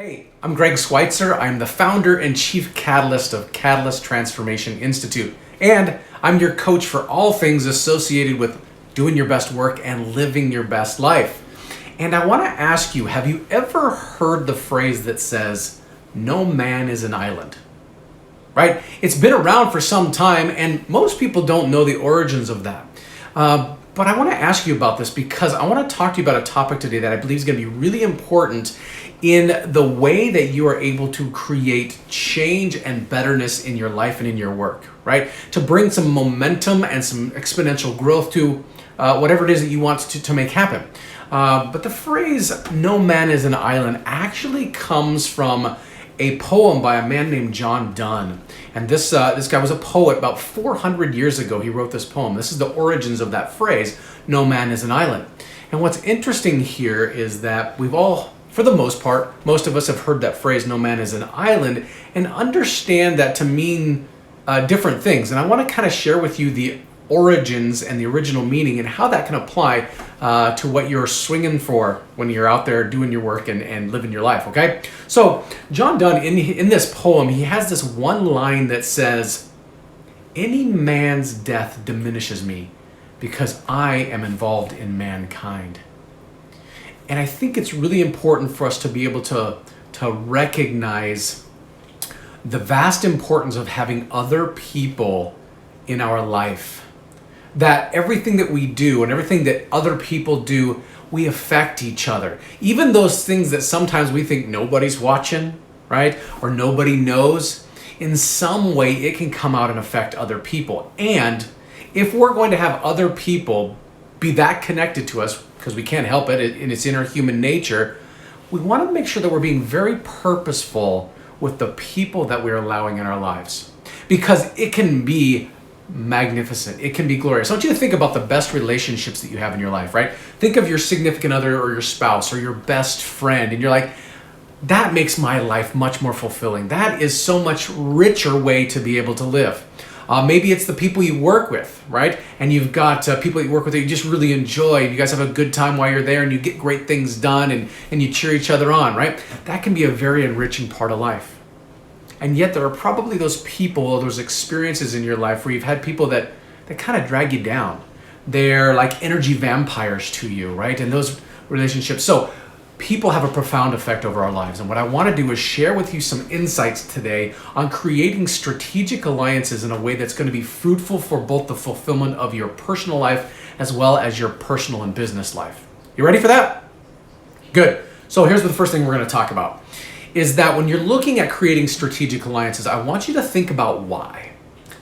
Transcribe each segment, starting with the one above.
Hey, I'm Greg Schweitzer. I'm the founder and chief catalyst of Catalyst Transformation Institute, and I'm your coach for all things associated with doing your best work and living your best life. And I want to ask you, have you ever heard the phrase that says, no man is an island? Right? It's been around for some time, and most people don't know the origins of that. But I want to ask you about this because I want to talk to you about a topic today that I believe is going to be really important in the way that you are able to create change and betterness in your life and in your work, right? To bring some momentum and some exponential growth to whatever it is that you want to make happen. But the phrase, no man is an island, actually comes from a poem by a man named John Donne. And this guy was a poet about 400 years ago. He wrote this poem. This is the origins of that phrase, no man is an island. And what's interesting here is that we've all, for the most part, most of us have heard that phrase, no man is an island, and understand that to mean different things. And I want to kind of share with you the origins and the original meaning and how that can apply to what you're swinging for when you're out there doing your work and living your life, okay? So John Donne, in this poem, he has this one line that says, any man's death diminishes me because I am involved in mankind. And I think it's really important for us to be able to recognize the vast importance of having other people in our life. That everything that we do and everything that other people do, we affect each other. Even those things that sometimes we think nobody's watching, right? Or nobody knows, in some way it can come out and affect other people. And if we're going to have other people be that connected to us, because we can't help it, and it's in our human nature, we want to make sure that we're being very purposeful with the people that we're allowing in our lives. Because it can be magnificent. It can be glorious. I want you to think about the best relationships that you have in your life, right? Think of your significant other or your spouse or your best friend, and you're like, that makes my life much more fulfilling. That is so much richer way to be able to live. Maybe it's the people you work with, right? And you've got people you work with that you just really enjoy, and you guys have a good time while you're there, and you get great things done, and you cheer each other on, right? That can be a very enriching part of life. And yet there are probably those people or those experiences in your life where you've had people that kind of drag you down. They're like energy vampires to you, right? And those relationships. So people have a profound effect over our lives. And what I want to do is share with you some insights today on creating strategic alliances in a way that's going to be fruitful for both the fulfillment of your personal life as well as your personal and business life. You ready for that? Good. So here's the first thing we're going to talk about. Is that when you're looking at creating strategic alliances, I want you to think about why.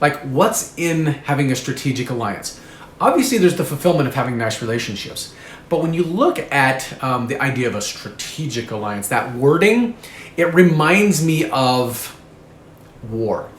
Like, what's in having a strategic alliance? Obviously, there's the fulfillment of having nice relationships. But when you look at the idea of a strategic alliance, that wording, it reminds me of war.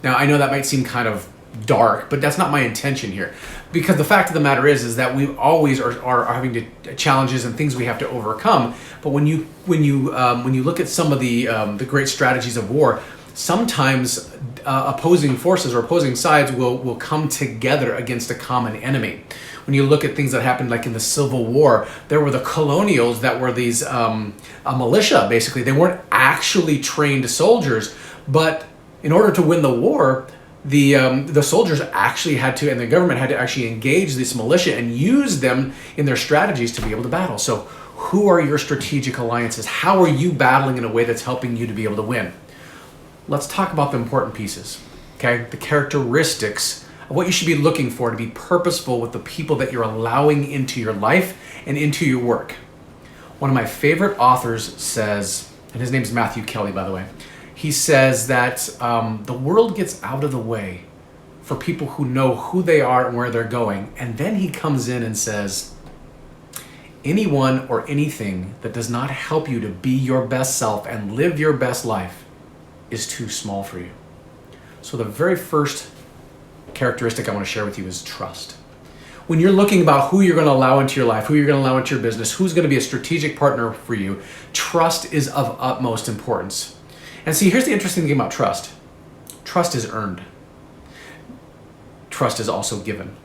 Now, I know that might seem kind of dark, but that's not my intention here. Because the fact of the matter is that we always are having challenges and things we have to overcome. But when you look at some of the great strategies of war, sometimes opposing forces or opposing sides will come together against a common enemy. When you look at things that happened like in the Civil War, there were the colonials that were these a militia, basically. They weren't actually trained soldiers, but in order to win the war, the soldiers actually had to, and the government had to actually engage this militia and use them in their strategies to be able to battle. So who are your strategic alliances? How are you battling in a way that's helping you to be able to win? Let's talk about the important pieces, okay? The characteristics of what you should be looking for to be purposeful with the people that you're allowing into your life and into your work. One of my favorite authors says, and his name is Matthew Kelly, by the way, he says that the world gets out of the way for people who know who they are and where they're going. And then he comes in and says, anyone or anything that does not help you to be your best self and live your best life is too small for you. So the very first characteristic I want to share with you is trust. When you're looking about who you're going to allow into your life, who you're going to allow into your business, who's going to be a strategic partner for you, trust is of utmost importance. And see, here's the interesting thing about trust. Trust is earned. Trust is also given.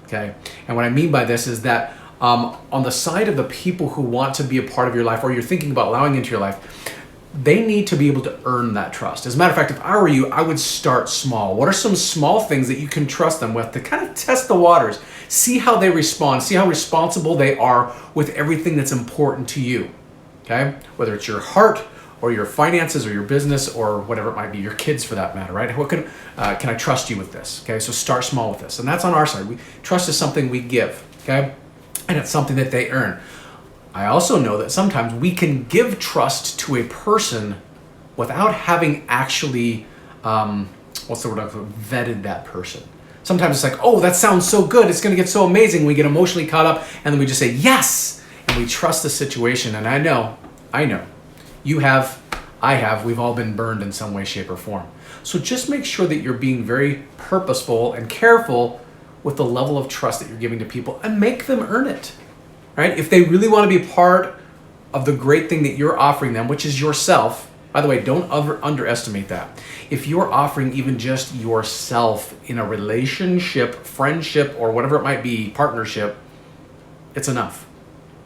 Okay? And what I mean by this is that on the side of the people who want to be a part of your life, or you're thinking about allowing into your life, they need to be able to earn that trust. As a matter of fact, if I were you, I would start small. What are some small things that you can trust them with to kind of test the waters? See how they respond, see how responsible they are with everything that's important to you, okay? Whether it's your heart or your finances or your business or whatever it might be, your kids for that matter, right? What can I trust you with this, okay? So start small with this. And that's on our side. Trust is something we give, okay? And it's something that they earn. I also know that sometimes we can give trust to a person without having actually, vetted that person. Sometimes it's like, oh, that sounds so good. It's going to get so amazing. We get emotionally caught up and then we just say, yes. And we trust the situation. And I know, you have, I have, we've all been burned in some way, shape, or form. So just make sure that you're being very purposeful and careful with the level of trust that you're giving to people and make them earn it. Right? If they really want to be part of the great thing that you're offering them, which is yourself, by the way, don't underestimate that. If you're offering even just yourself in a relationship, friendship, or whatever it might be, partnership, it's enough.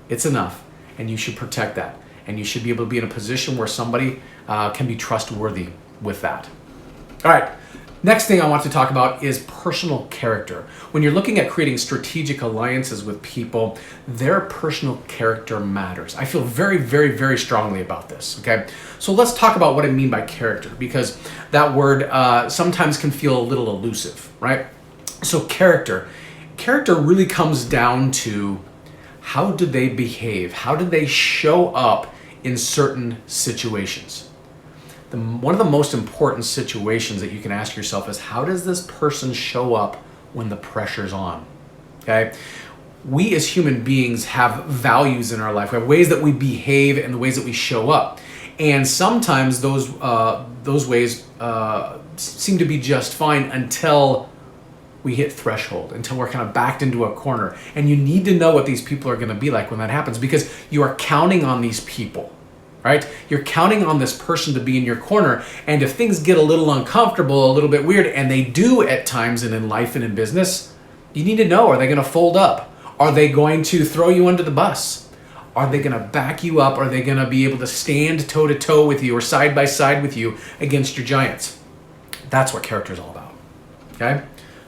It's enough. And you should protect that. And you should be able to be in a position where somebody can be trustworthy with that. All right. Next thing I want to talk about is personal character. When you're looking at creating strategic alliances with people, their personal character matters. I feel very, very, very strongly about this, okay? So let's talk about what I mean by character, because that word sometimes can feel a little elusive, right? So character really comes down to how do they behave? How do they show up in certain situations? One of the most important situations that you can ask yourself is, how does this person show up when the pressure's on? Okay? We as human beings have values in our life. We have ways that we behave and the ways that we show up. And sometimes those ways seem to be just fine until we hit threshold, until we're kind of backed into a corner. And you need to know what these people are going to be like when that happens, because you are counting on these people. Right? You're counting on this person to be in your corner. And if things get a little uncomfortable, a little bit weird, and they do at times and in life and in business, you need to know, are they going to fold up? Are they going to throw you under the bus? Are they going to back you up? Are they going to be able to stand toe to toe with you or side by side with you against your giants? That's what character is all about. Okay?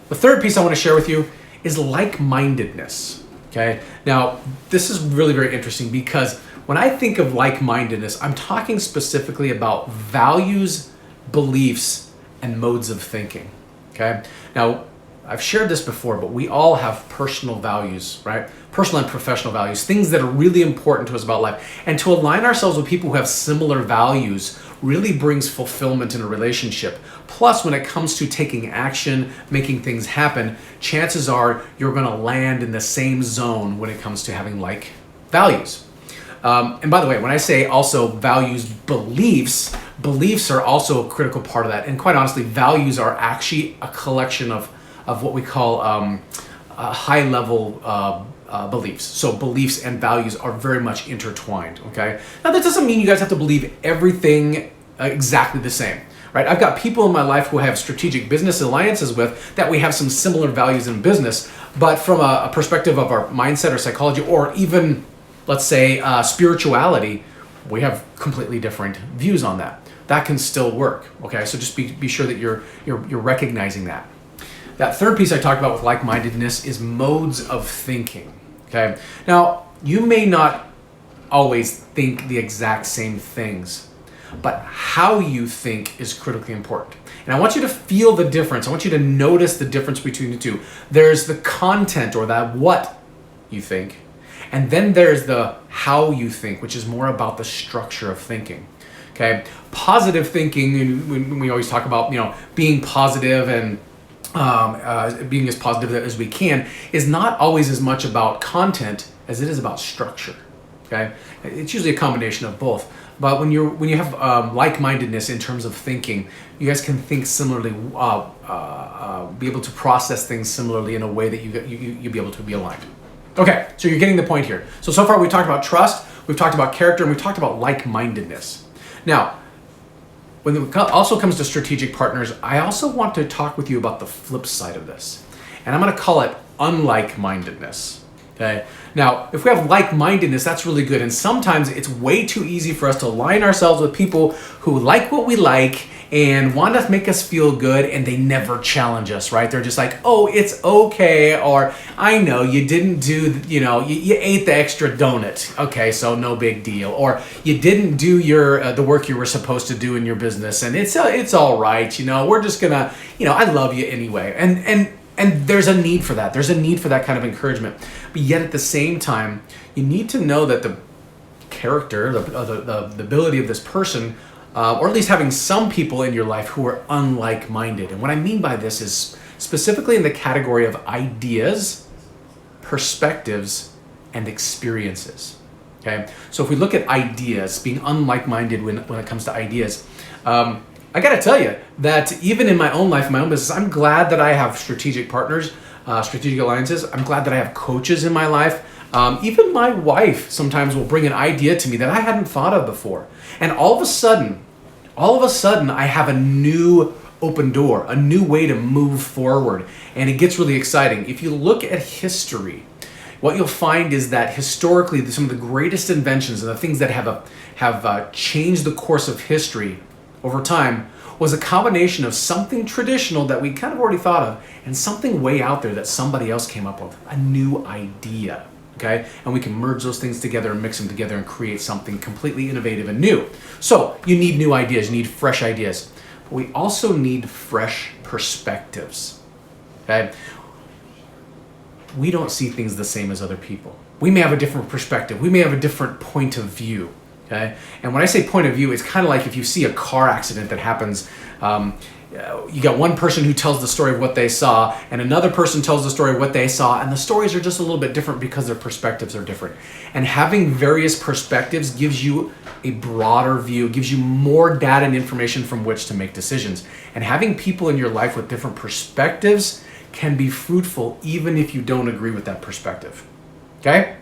The third piece I want to share with you is like-mindedness. Okay? Now, this is really very interesting, because when I think of like-mindedness, I'm talking specifically about values, beliefs, and modes of thinking, okay? Now, I've shared this before, but we all have personal values, right? Personal and professional values, things that are really important to us about life. And to align ourselves with people who have similar values really brings fulfillment in a relationship. Plus, when it comes to taking action, making things happen, chances are you're going to land in the same zone when it comes to having like values. And by the way, when I say also values, beliefs are also a critical part of that. And quite honestly, values are actually a collection of what we call high-level beliefs. So beliefs and values are very much intertwined, okay? Now, that doesn't mean you guys have to believe everything exactly the same, right? I've got people in my life who I have strategic business alliances with that we have some similar values in business, but from a perspective of our mindset or psychology, or even, let's say, spirituality, we have completely different views on that. That can still work, okay? So just be sure that you're recognizing that. That third piece I talked about with like-mindedness is modes of thinking, okay? Now, you may not always think the exact same things, but how you think is critically important. And I want you to feel the difference. I want you to notice the difference between the two. There's the content, or that what you think, and then there's the how you think, which is more about the structure of thinking. Okay, positive thinking, and we always talk about, being positive and being as positive as we can, is not always as much about content as it is about structure. Okay, it's usually a combination of both. But when you have like-mindedness in terms of thinking, you guys can think similarly, be able to process things similarly in a way that you'll be able to be aligned. Okay, so you're getting the point here. So far we've talked about trust, we've talked about character, and we've talked about like-mindedness. Now, when it also comes to strategic partners, I also want to talk with you about the flip side of this. And I'm going to call it unlike-mindedness. Okay. Now, if we have like-mindedness, that's really good. And sometimes it's way too easy for us to align ourselves with people who like what we like and want to make us feel good, and they never challenge us, right? They're just like, oh, it's okay, or I know you didn't do, you ate the extra donut. Okay, so no big deal. Or you didn't do the work you were supposed to do in your business, and it's all right. We're just gonna, I love you anyway. And there's a need for that. There's a need for that kind of encouragement. But yet at the same time, you need to know that the character, the ability of this person, or at least having some people in your life who are unlike-minded. And what I mean by this is specifically in the category of ideas, perspectives, and experiences. Okay? So if we look at ideas, being unlike-minded when it comes to ideas, I got to tell you that even in my own life, my own business, I'm glad that I have strategic partners, strategic alliances. I'm glad that I have coaches in my life. Even my wife sometimes will bring an idea to me that I hadn't thought of before. And all of a sudden, I have a new open door, a new way to move forward. And it gets really exciting. If you look at history, what you'll find is that historically, some of the greatest inventions and the things that have changed the course of history over time was a combination of something traditional that we kind of already thought of and something way out there that somebody else came up with, a new idea, okay? And we can merge those things together and mix them together and create something completely innovative and new. So you need new ideas, you need fresh ideas. But we also need fresh perspectives, okay? We don't see things the same as other people. We may have a different perspective. We may have a different point of view. Okay, and when I say point of view, it's kind of like if you see a car accident that happens, you got one person who tells the story of what they saw, and another person tells the story of what they saw, and the stories are just a little bit different because their perspectives are different. And having various perspectives gives you a broader view, gives you more data and information from which to make decisions. And having people in your life with different perspectives can be fruitful even if you don't agree with that perspective. Okay?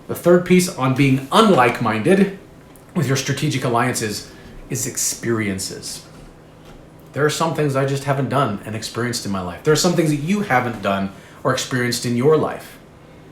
The third piece on being unlike-minded with your strategic alliances is experiences. There are some things I just haven't done and experienced in my life. There are some things that you haven't done or experienced in your life.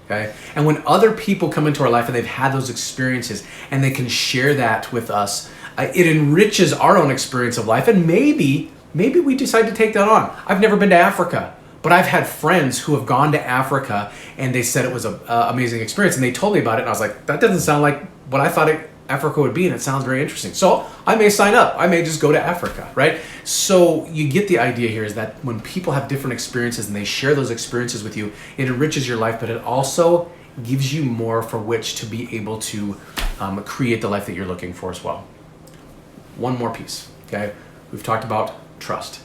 Okay? And when other people come into our life and they've had those experiences and they can share that with us, it enriches our own experience of life, and maybe we decide to take that on. I've never been to Africa, but I've had friends who have gone to Africa and they said it was an amazing experience, and they told me about it, and I was like, that doesn't sound like what I thought Africa would be, and it sounds very interesting. So I may sign up. I may just go to Africa, right? So you get the idea here is that when people have different experiences and they share those experiences with you, it enriches your life, but it also gives you more for which to be able to create the life that you're looking for as well. One more piece, okay? We've talked about trust,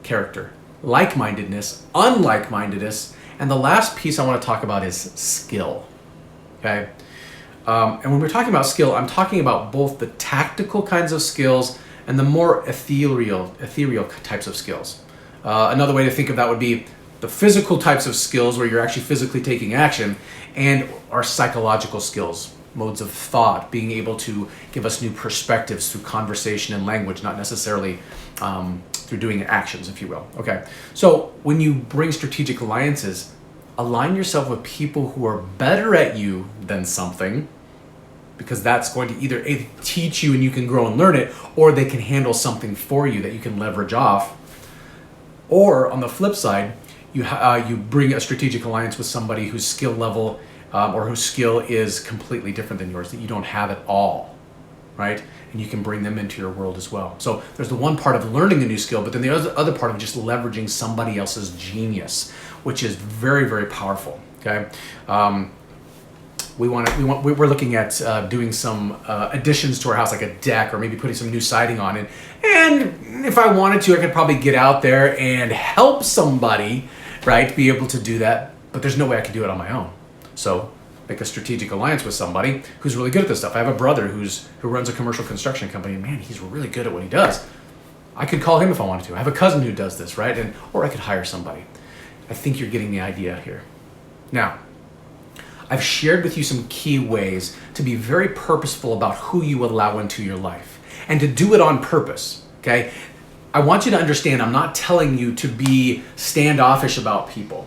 character, like-mindedness, unlike-mindedness, and the last piece I want to talk about is skill, okay? And when we're talking about skill, I'm talking about both the tactical kinds of skills and the more ethereal types of skills. Another way to think of that would be the physical types of skills where you're actually physically taking action, and our psychological skills, modes of thought, being able to give us new perspectives through conversation and language, not necessarily through doing actions, if you will. Okay, so when you bring strategic alliances, align yourself with people who are better at you than something, because that's going to either teach you and you can grow and learn it, or they can handle something for you that you can leverage off. Or on the flip side, you bring a strategic alliance with somebody whose skill level or whose skill is completely different than yours, that you don't have at all, right? And you can bring them into your world as well. So there's the one part of learning a new skill, but then the other part of just leveraging somebody else's genius, which is very, very powerful. Okay, we're looking at doing some additions to our house, like a deck, or maybe putting some new siding on it. And if I wanted to, I could probably get out there and help somebody, right, be able to do that. But there's no way I could do it on my own. So make a strategic alliance with somebody who's really good at this stuff. I have a brother who runs a commercial construction company, and man, he's really good at what he does. I could call him if I wanted to. I have a cousin who does this, right? Or I could hire somebody. I think you're getting the idea here. Now, I've shared with you some key ways to be very purposeful about who you allow into your life, and to do it on purpose, okay? I want you to understand, I'm not telling you to be standoffish about people.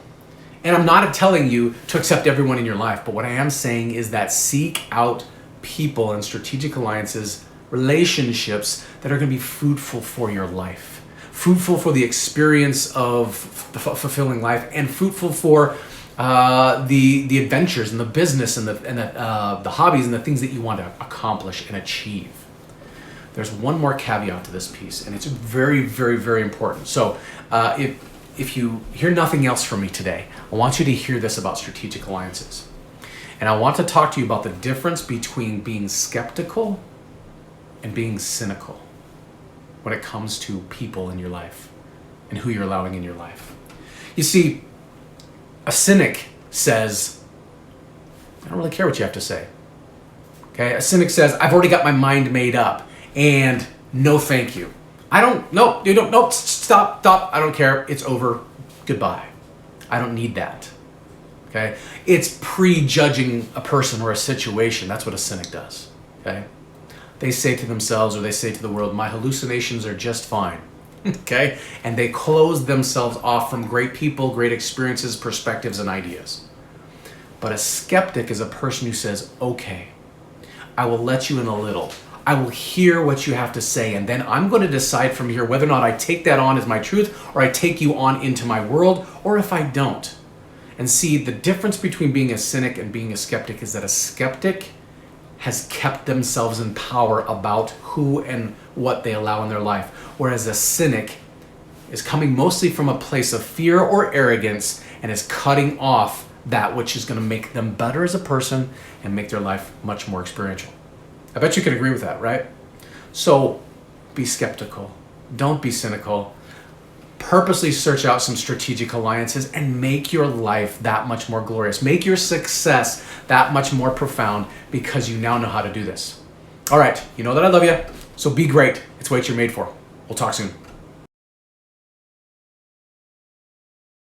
And I'm not telling you to accept everyone in your life, but what I am saying is that seek out people and strategic alliances, relationships that are going to be fruitful for your life, fruitful for the experience of fulfilling life, and fruitful for the adventures and the business and the hobbies and the things that you want to accomplish and achieve. There's one more caveat to this piece, and it's very, very, very important. So if you hear nothing else from me today, I want you to hear this about strategic alliances. And I want to talk to you about the difference between being skeptical and being cynical when it comes to people in your life and who you're allowing in your life. You see, a cynic says, I don't really care what you have to say. Okay? A cynic says, I've already got my mind made up, and no thank you. Stop, I don't care, it's over, goodbye. I don't need that. Okay? It's prejudging a person or a situation. That's what a cynic does. Okay? They say to themselves, or they say to the world, my hallucinations are just fine. Okay? And they close themselves off from great people, great experiences, perspectives, and ideas. But a skeptic is a person who says, okay, I will let you in a little. I will hear what you have to say, and then I'm going to decide from here whether or not I take that on as my truth, or I take you on into my world, or if I don't. And see, the difference between being a cynic and being a skeptic is that a skeptic has kept themselves in power about who and what they allow in their life, whereas a cynic is coming mostly from a place of fear or arrogance and is cutting off that which is going to make them better as a person and make their life much more experiential. I bet you can agree with that, right? So be skeptical. Don't be cynical. Purposely search out some strategic alliances and make your life that much more glorious. Make your success that much more profound because you now know how to do this. All right, you know that I love you, so be great. It's what you're made for. We'll talk soon.